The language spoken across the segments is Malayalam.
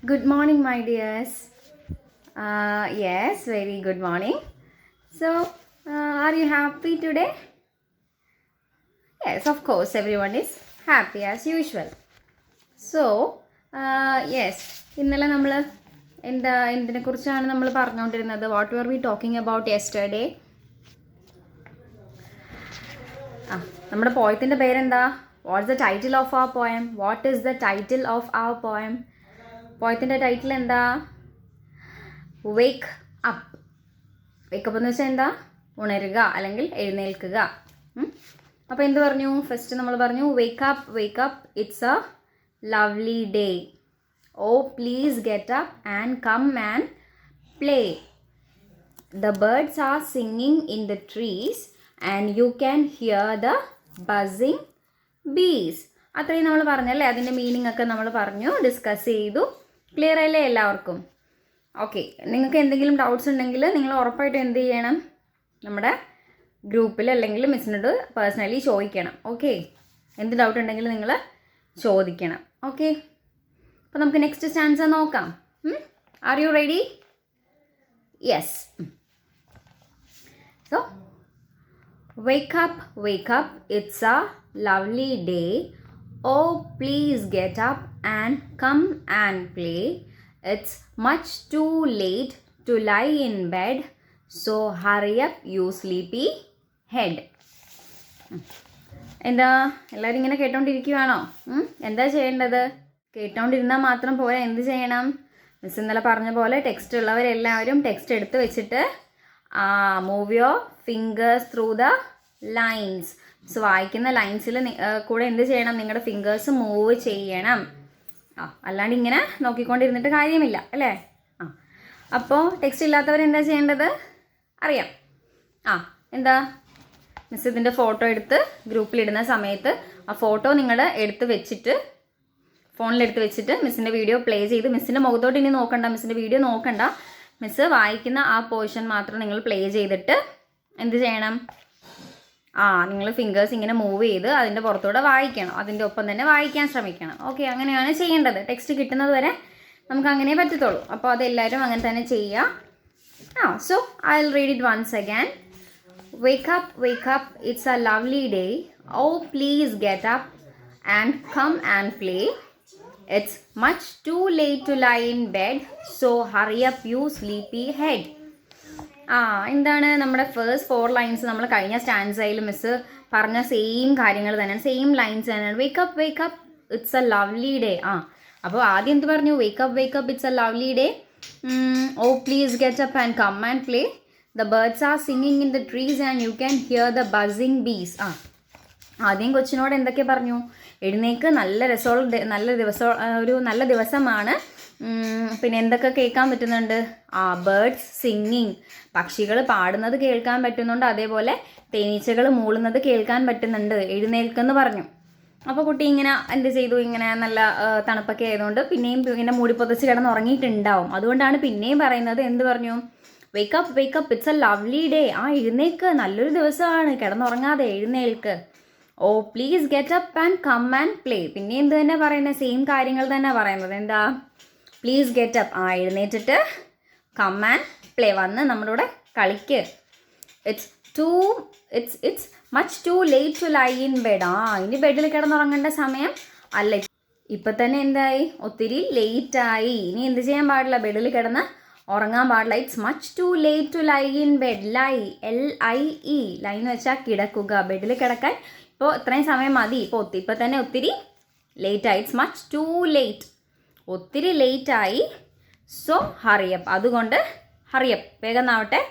Good morning, my dears. Yes, very good morning. So, are you happy today? Yes, of course, everyone is happy as usual. So, yes, ഇന്നലെ നമ്മൾ എന്തിനെക്കുറിച്ചാണ് നമ്മൾ പറഞ്ഞുകൊണ്ടിരുന്നത്? What were we talking about yesterday? നമ്മുടെ പോയത്തിൻ്റെ പേരെന്താ? What's the title of our poem? What is the title of our poem? പോയത്തിൻ്റെ ടൈറ്റിൽ എന്താ? Wake up. വേക്കപ്പ് എന്ന് വെച്ചാൽ എന്താ? ഉണരുക അല്ലെങ്കിൽ എഴുന്നേൽക്കുക. അപ്പോൾ എന്ത് പറഞ്ഞു? ഫസ്റ്റ് നമ്മൾ പറഞ്ഞു wake up wake up, it's a lovely day. Oh please get up and come and play. The birds are singing in the trees and you can hear the buzzing bees. അത്രയും നമ്മൾ പറഞ്ഞല്ലേ, അതിൻ്റെ മീനിങ് ഒക്കെ നമ്മൾ പറഞ്ഞു, ഡിസ്കസ് ചെയ്തു. ക്ലിയർ അല്ലേ എല്ലാവർക്കും? ഓക്കെ, നിങ്ങൾക്ക് എന്തെങ്കിലും ഡൗട്ട്സ് ഉണ്ടെങ്കിൽ നിങ്ങൾ ഉറപ്പായിട്ടും എന്ത് ചെയ്യണം? നമ്മുടെ ഗ്രൂപ്പിൽ അല്ലെങ്കിൽ മിസ്സിനോട് പേഴ്സണലി ചോദിക്കണം. ഓക്കെ, എന്ത് ഡൗട്ട് ഉണ്ടെങ്കിലും നിങ്ങൾ ചോദിക്കണം. ഓക്കെ, അപ്പോൾ നമുക്ക് നെക്സ്റ്റ് സ്റ്റാൻസ നോക്കാം. Are you ready? Yes. So, wake up, it's a lovely day. Oh, please get up and come and play. It's much too late to lie in bed, so hurry up, you sleepy head. എന്താ എല്ലാവരും ഇങ്ങനെ കേട്ടോണ്ടിരിക്കുകയാണോ? എന്താ ചെയ്യേണ്ടത്? കേട്ടോണ്ടിരുന്നാൽ മാത്രം പോയാൽ എന്ത് ചെയ്യണം? മിസ് ഇന്നലെ പറഞ്ഞ പോലെ ടെക്സ്റ്റ് ഉള്ളവരെല്ലാവരും ടെക്സ്റ്റ് എടുത്ത് വെച്ചിട്ട് move your fingers through the lines. So വായിക്കുന്ന ലൈൻസിൽ കൂടെ എന്ത് ചെയ്യണം? നിങ്ങളുടെ ഫിംഗേഴ്സ് മൂവ് ചെയ്യണം. അല്ലാണ്ട് ഇങ്ങനെ നോക്കിക്കൊണ്ടിരുന്നിട്ട് കാര്യമില്ല അല്ലേ? അപ്പോൾ ടെക്സ്റ്റ് ഇല്ലാത്തവരെന്താ ചെയ്യേണ്ടത്? അറിയാം. എന്താ? മിസ് ഇതിൻ്റെ ഫോട്ടോ എടുത്ത് ഗ്രൂപ്പിലിടുന്ന സമയത്ത് ആ ഫോട്ടോ നിങ്ങൾ എടുത്ത് വെച്ചിട്ട് ഫോണിലെടുത്ത് വെച്ചിട്ട് മിസ്സിൻ്റെ വീഡിയോ പ്ലേ ചെയ്ത്, മിസ്സിൻ്റെ മുഖത്തോട്ട് ഇനി നോക്കണ്ട, മിസ്സിൻ്റെ വീഡിയോ നോക്കണ്ട, മിസ്സ് വായിക്കുന്ന ആ പോർഷൻ മാത്രം നിങ്ങൾ പ്ലേ ചെയ്തിട്ട് എന്ത് ചെയ്യണം? നിങ്ങൾ ഫിംഗേഴ്സ് ഇങ്ങനെ മൂവ് ചെയ്ത് അതിൻ്റെ പുറത്തൂടെ വായിക്കണം, അതിൻ്റെ ഒപ്പം തന്നെ വായിക്കാൻ ശ്രമിക്കണം. ഓക്കെ, അങ്ങനെയാണ് ചെയ്യേണ്ടത്. ടെക്സ്റ്റ് കിട്ടുന്നത് വരെ നമുക്ക് അങ്ങനെ പറ്റത്തുള്ളൂ. അപ്പോൾ അതെല്ലാവരും അങ്ങനെ തന്നെ ചെയ്യുക. So I will read it once again. Wake up, it's a lovely day. Oh please get up and come and play. It's much too late to lie in bed, so hurry up, you sleepy head. എന്താണ് നമ്മുടെ ഫസ്റ്റ് 4 ലൈൻസ് നമ്മൾ കഴിഞ്ഞ സ്റ്റാൻസയിൽ മിസ് പറഞ്ഞ സെയിം കാര്യങ്ങൾ തന്നെയാണ്, സെയിം ലൈൻസ് തന്നെയാണ്. Wake up, it's a lovely day. അപ്പോൾ ആദ്യം എന്ത് പറഞ്ഞു? Wake up, it's a lovely day. Oh please get up and come and play. The birds are singing in the trees and you can hear the buzzing bees. ആദ്യം കൊച്ചിനോട് എന്തൊക്കെ പറഞ്ഞു? എഴുന്നേക്ക്, നല്ല രസമുള്ള നല്ല ദിവസമാണ്. പിന്നെ എന്തൊക്കെ കേൾക്കാൻ പറ്റുന്നുണ്ട്? ബേർഡ്സ് സിംഗിങ്, പക്ഷികൾ പാടുന്നത് കേൾക്കാൻ പറ്റുന്നുണ്ട്. അതേപോലെ തേനീച്ചകൾ മൂളുന്നത് കേൾക്കാൻ പറ്റുന്നുണ്ട്. എഴുന്നേൽക്കെന്ന് പറഞ്ഞു. അപ്പോൾ കുട്ടി ഇങ്ങനെ എന്ത് ചെയ്തു? ഇങ്ങനെ നല്ല തണുപ്പൊക്കെ ആയതുകൊണ്ട് പിന്നെയും ഇങ്ങനെ മൂടി പൊതച്ച് കിടന്ന് ഉറങ്ങിയിട്ടുണ്ടാവും. അതുകൊണ്ടാണ് പിന്നെയും പറയുന്നത്. എന്ത് പറഞ്ഞു? Wake up, it's a lovely day. എഴുന്നേൽക്ക്, നല്ലൊരു ദിവസമാണ്, കിടന്നുറങ്ങാതെ എഴുന്നേൽക്ക്. Oh please get up and come and play. പിന്നെ എന്ത് തന്നെ പറയുന്നത്? സെയിം കാര്യങ്ങൾ തന്നെ പറയുന്നത്. എന്താ? പ്ലീസ് ഗെറ്റ് അപ്പ്, എഴുന്നേറ്റിട്ട് കം ആൻഡ് പ്ലേ, വന്ന് നമ്മുടെ കൂടെ കളിക്ക്. It's much too late to lie in bed. ഇനി ബെഡിൽ കിടന്നുറങ്ങേണ്ട സമയം അല്ല. ഇപ്പം തന്നെ എന്തായി? ഒത്തിരി ലേറ്റായി. ഇനി എന്ത് ചെയ്യാൻ പാടില്ല? ബെഡിൽ കിടന്ന് ഉറങ്ങാൻ പാടില്ല. It's much too late to lie in bed. LIE, lie എന്ന് വെച്ചാൽ കിടക്കുക. ബെഡിൽ കിടക്കാൻ ഇപ്പോൾ ഇത്രയും സമയം മതി. ഇപ്പം തന്നെ ഒത്തിരി ലേറ്റായി. ഇറ്റ്സ് മച്ച് ടു ലേറ്റ്, ഒത്തിരി ലേറ്റായി. സോ ഹറിയപ്പ്, അതുകൊണ്ട് ഹറിയപ്പ്, വേഗം ആവട്ടെ.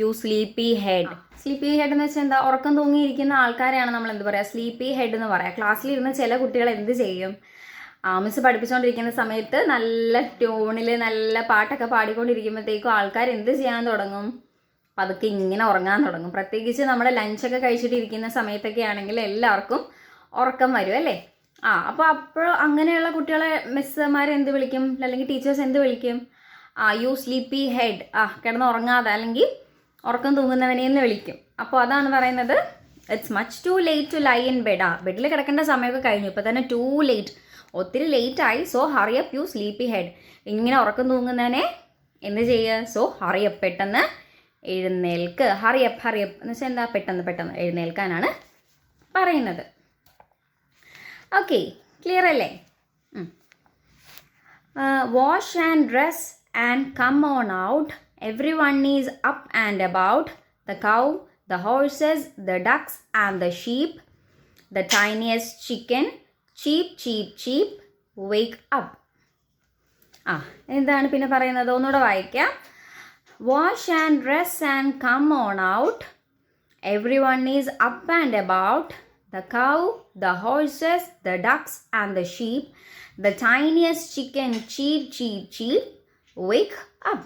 You sleepy head. Sleepy head എന്ന് വെച്ചാൽ എന്താ? ഉറക്കം തൂങ്ങിയിരിക്കുന്ന ആൾക്കാരെയാണ് നമ്മൾ എന്ത് പറയുക? സ്ലീപ്പി ഹെഡ് എന്ന് പറയാം. ക്ലാസ്സിലിരുന്ന് ചില കുട്ടികൾ എന്ത് ചെയ്യും? മിസ് പഠിപ്പിച്ചുകൊണ്ടിരിക്കുന്ന സമയത്ത് നല്ല ട്യൂണിൽ നല്ല പാട്ടൊക്കെ പാടിക്കൊണ്ടിരിക്കുമ്പോഴത്തേക്കും ആൾക്കാർ എന്ത് ചെയ്യാൻ തുടങ്ങും? പതുക്കെ ഇങ്ങനെ ഉറങ്ങാൻ തുടങ്ങും. പ്രത്യേകിച്ച് നമ്മുടെ ലഞ്ചൊക്കെ കഴിച്ചിട്ടിരിക്കുന്ന സമയത്തൊക്കെ ആണെങ്കിൽ എല്ലാവർക്കും ഉറക്കം വരും അല്ലേ? അപ്പോൾ അങ്ങനെയുള്ള കുട്ടികളെ മിസ്സുമാർ എന്ത് വിളിക്കും? അല്ലെങ്കിൽ ടീച്ചേഴ്സ് എന്ത് വിളിക്കും? യു സ്ലീപ്പി ഹെഡ്, കിടന്ന് ഉറങ്ങാതെ അല്ലെങ്കിൽ ഉറക്കം തൂങ്ങുന്നവനെന്ന് വിളിക്കും. അപ്പോൾ അതാണ് പറയുന്നത് it's much too late to lie in bed. ബെഡിൽ കിടക്കേണ്ട സമയമൊക്കെ കഴിഞ്ഞു, ഇപ്പോൾ തന്നെ ടു ലേറ്റ്, ഒത്തിരി ലേറ്റായി. So hurry up you sleepy head. ഇങ്ങനെ ഉറക്കം തൂങ്ങുന്നതിനെ എന്ത് ചെയ്യുക? സോ ഹറിയപ്പ്, പെട്ടെന്ന് എഴുന്നേൽക്ക്. ഹറിയപ്പ് എന്ന് വെച്ചാൽ എന്താ? പെട്ടെന്ന് എഴുന്നേൽക്കാനാണ് പറയുന്നത്. ഓക്കെ, ക്ലിയർ അല്ലേ? Wash and dress and come on out. Every one is up and about. The cow, the horses, the ducks and the sheep, the tiniest chicken, cheep cheep cheep, wake up. എന്താണ് പിന്നെ പറയുന്നത്? ഒന്നുകൂടെ വായിക്കാം. Wash and dress and come on out. Every one is up and about. The cow, the horses, the ducks and the sheep, the tiniest chicken, cheep, cheep, cheep, wake up.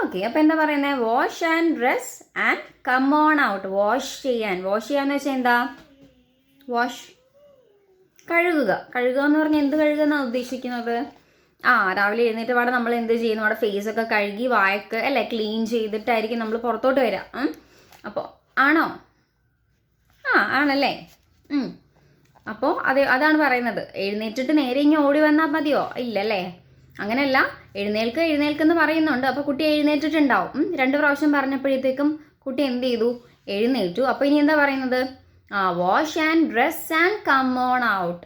Okay, അപ്പോൾ എന്താ പറയുന്നത്? Wash and dress and come on out. Wash ചെയ്യാന്ന് വെച്ചാൽ എന്താ? വാഷ്, കഴുകുക എന്ന് പറഞ്ഞാൽ എന്ത് കഴുകുക എന്നാണ് ഉദ്ദേശിക്കുന്നത്? രാവിലെ എഴുന്നേറ്റ് പാടെ നമ്മൾ എന്ത് ചെയ്യുന്നു? അവിടെ ഫേസൊക്കെ കഴുകി വായൊക്കെ അല്ലേ ക്ലീൻ ചെയ്തിട്ടായിരിക്കും നമ്മൾ പുറത്തോട്ട് വരിക. അപ്പോൾ ആണോ? ആണല്ലേ. അപ്പോൾ അതാണ് പറയുന്നത്. എഴുന്നേറ്റിട്ട് നേരെ ഇങ്ങനെ ഓടി വന്നാൽ മതിയോ? ഇല്ലല്ലേ, അങ്ങനെയല്ല. എഴുന്നേൽക്കെന്ന് പറയുന്നുണ്ട്. അപ്പോൾ കുട്ടി എഴുന്നേറ്റിട്ടുണ്ടാവും. 2 പ്രാവശ്യം പറഞ്ഞപ്പോഴത്തേക്കും കുട്ടി എന്ത് ചെയ്തു? എഴുന്നേറ്റു. അപ്പോൾ ഇനി എന്താ പറയുന്നത്? Wash and dress and come on out.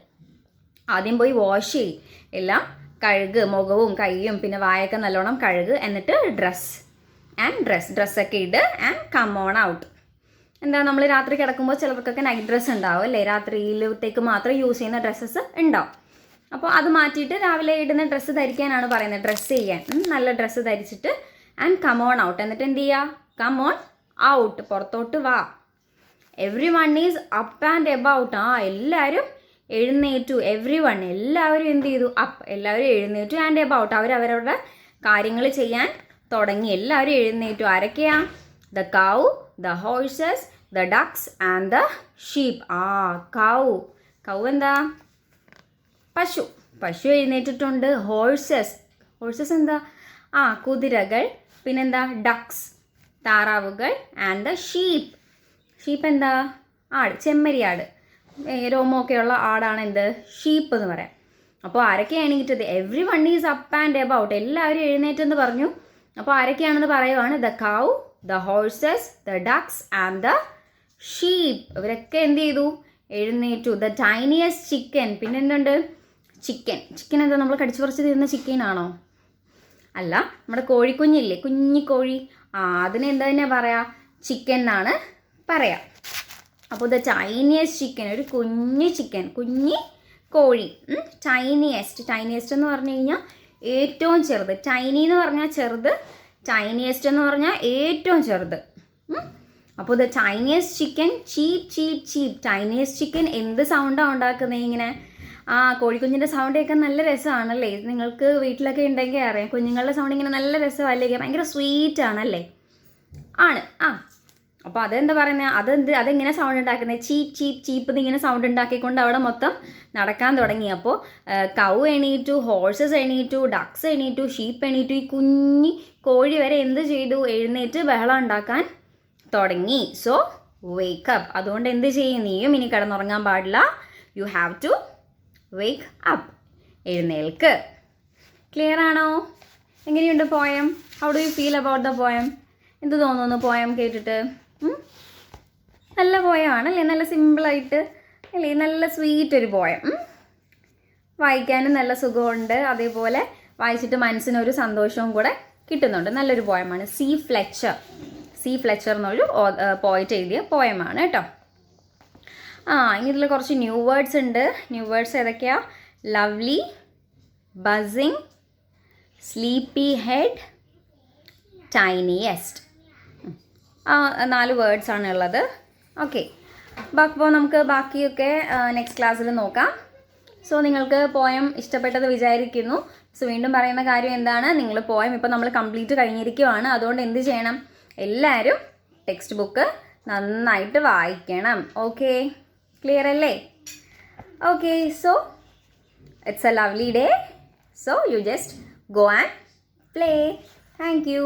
ആദ്യം പോയി വാഷ് ചെയ്യും, എല്ലാം കഴുക്, മുഖവും കൈയും പിന്നെ വായൊക്കെ നല്ലോണം കഴുക്. എന്നിട്ട് ഡ്രസ്സൊക്കെ ഇട് ആൻഡ് കം ഓൺ ഔട്ട്. എന്താ, നമ്മൾ രാത്രി കിടക്കുമ്പോൾ ചിലർക്കൊക്കെ നൈറ്റ് ഡ്രസ്സ് ഉണ്ടാവും അല്ലേ? രാത്രിയിലത്തേക്ക് മാത്രം യൂസ് ചെയ്യുന്ന ഡ്രസ്സസ് ഉണ്ടാവും. അപ്പോൾ അത് മാറ്റിയിട്ട് രാവിലെ ഇടുന്ന ഡ്രസ്സ് ധരിക്കാനാണ് പറയുന്നത്. ഡ്രസ്സ് ചെയ്യാൻ, നല്ല ഡ്രസ്സ് ധരിച്ചിട്ട് ആൻഡ് കം ഓൺ ഔട്ട്. എന്നിട്ട് എന്ത് ചെയ്യുക? കം ഓൺ ഔട്ട്, പുറത്തോട്ട് വാ. Every one is up and about. എല്ലാവരും എഴുന്നേറ്റു. എവ്രി വൺ, എല്ലാവരും എന്ത് ചെയ്തു? അപ്പ്, എല്ലാവരും എഴുന്നേറ്റു. ആൻഡ് എബൌട്ട്, അവരവരുടെ കാര്യങ്ങൾ ചെയ്യാൻ തുടങ്ങി. എല്ലാവരും എഴുന്നേറ്റു. ആരൊക്കെയാ? The cow, the horses, the ducks and the sheep. കൗ എന്താ? പശു എഴുന്നേറ്റിട്ടുണ്ട്. ഹോഴ്സസ് എന്താ? കുതിരകൾ. പിന്നെന്താ? ഡക്സ്, താറാവുകൾ. ആൻഡ് ദ ഷീപ്പ് എന്താ? ആട്, ചെമ്മരിയാട്, രോമമൊക്കെയുള്ള ആടാണ് എന്ത്? ഷീപ്പ് എന്ന് പറയാം. അപ്പോൾ ആരൊക്കെയാണ് എണീറ്റത്? Every one is up and about. എല്ലാവരും എഴുന്നേറ്റെന്ന് പറഞ്ഞു. അപ്പോൾ ആരൊക്കെയാണെന്ന് പറയുവാണ്? The cow, the horses, the ducks and the sheep. ഇവരൊക്കെ എന്ത് ചെയ്തു? എഴുന്നേറ്റു. the tiniest chicken. പിന്നെ എന്തുണ്ട്? ചിക്കൻ എന്താ? നമ്മൾ കടിച്ചു പറിച്ച് തരുന്ന ചിക്കനാണോ? അല്ല, നമ്മുടെ കോഴിക്കുഞ്ഞില്ലേ, കുഞ്ഞിക്കോഴി, അതിന് എന്താ തന്നെ പറയാ? ചിക്കൻ എന്നാണ് പറയാ. അപ്പോൾ the tiniest chicken, ഒരു കുഞ്ഞി ചിക്കൻ, കുഞ്ഞി കോഴി. ടൈനിയസ്റ്റ് എന്ന് പറഞ്ഞു കഴിഞ്ഞാൽ ഏറ്റവും ചെറുത്. ടൈനി എന്ന് പറഞ്ഞാൽ ചെറുത്, ടൈനിയസ്റ്റ് എന്ന് പറഞ്ഞാൽ ഏറ്റവും ചെറുത്. അപ്പോൾ the tiniest chicken, cheep cheep cheep. Tiniest chicken എന്ത് സൗണ്ടാണ് ഉണ്ടാക്കുന്നത്? ഇങ്ങനെ കോഴിക്കുഞ്ഞിൻ്റെ സൗണ്ട് കേൾക്കാൻ നല്ല രസമാണല്ലേ? നിങ്ങൾക്ക് വീട്ടിലൊക്കെ ഉണ്ടെങ്കിൽ അറിയാം. കുഞ്ഞുങ്ങളുടെ സൗണ്ട് ഇങ്ങനെ നല്ല രസമല്ലേ? ഭയങ്കര സ്വീറ്റ് ആണല്ലേ? ആണ്. അപ്പോൾ അതെന്താ പറയുന്നത്? അതെങ്ങനെ സൗണ്ട് ഉണ്ടാക്കുന്നത്? ചീപ്പ് ചീപ്പ് ചീപ്പ് എന്നിങ്ങനെ സൗണ്ട് ഉണ്ടാക്കിക്കൊണ്ട് അവിടെ മൊത്തം നടക്കാൻ തുടങ്ങി. അപ്പോൾ കൗ എണീറ്റു, ഹോഴ്സസ് എണീറ്റു, ഡക്സ് എണീറ്റു, ഷീപ്പ് എണീറ്റു. ഈ കുഞ്ഞി കോഴി വരെ എന്ത് ചെയ്തു? എഴുന്നേറ്റ് ബഹളം ഉണ്ടാക്കാൻ തുടങ്ങി. So wake up. അതുകൊണ്ട് എന്ത് ചെയ്യും? നീയും ഇനി കിടന്നുറങ്ങാൻ പാടില്ല. You have to wake up. എഴുന്നേൽക്ക്. ക്ലിയർ ആണോ? എങ്ങനെയുണ്ട് poem? How do you feel about the poem? എന്ത് തോന്നുന്നു പോയം കേട്ടിട്ട്? നല്ല പോയമാണല്ലേ? നല്ല സിമ്പിളായിട്ട് അല്ലേ? നല്ല സ്വീറ്റ് ഒരു പോയം. വായിക്കാനും നല്ല സുഖമുണ്ട്. അതേപോലെ വായിച്ചിട്ട് മനസ്സിനൊരു സന്തോഷവും കൂടെ കിട്ടുന്നുണ്ട്. നല്ലൊരു പോയമാണ്. സി ഫ്ലെച്ചർ എന്നൊരു പോയിറ്റ് എഴുതിയ പോയമാണ് കേട്ടോ. ഇനി ഇതിൽ കുറച്ച് ന്യൂ വേർഡ്സ് ഉണ്ട്. ന്യൂ വേർഡ്സ് ഏതൊക്കെയാ? Lovely, buzzing, sleepy head, tiniest. 4 വേർഡ്സാണ് ഉള്ളത്. ഓക്കെ, അപ്പോൾ നമുക്ക് ബാക്കിയൊക്കെ നെക്സ്റ്റ് ക്ലാസ്സിൽ നോക്കാം. സോ നിങ്ങൾക്ക് പോയം ഇഷ്ടപ്പെട്ടത് വിചാരിക്കുന്നു. സോ വീണ്ടും പറയുന്ന കാര്യം എന്താണ്? നിങ്ങൾ പോയം ഇപ്പോൾ നമ്മൾ കംപ്ലീറ്റ് കഴിഞ്ഞിരിക്കുവാണ്. അതുകൊണ്ട് എന്ത് ചെയ്യണം? എല്ലാവരും ടെക്സ്റ്റ് ബുക്ക് നന്നായിട്ട് വായിക്കണം. ഓക്കെ, ക്ലിയർ അല്ലേ? Okay, so it's a lovely day. So you just go and play. Thank you.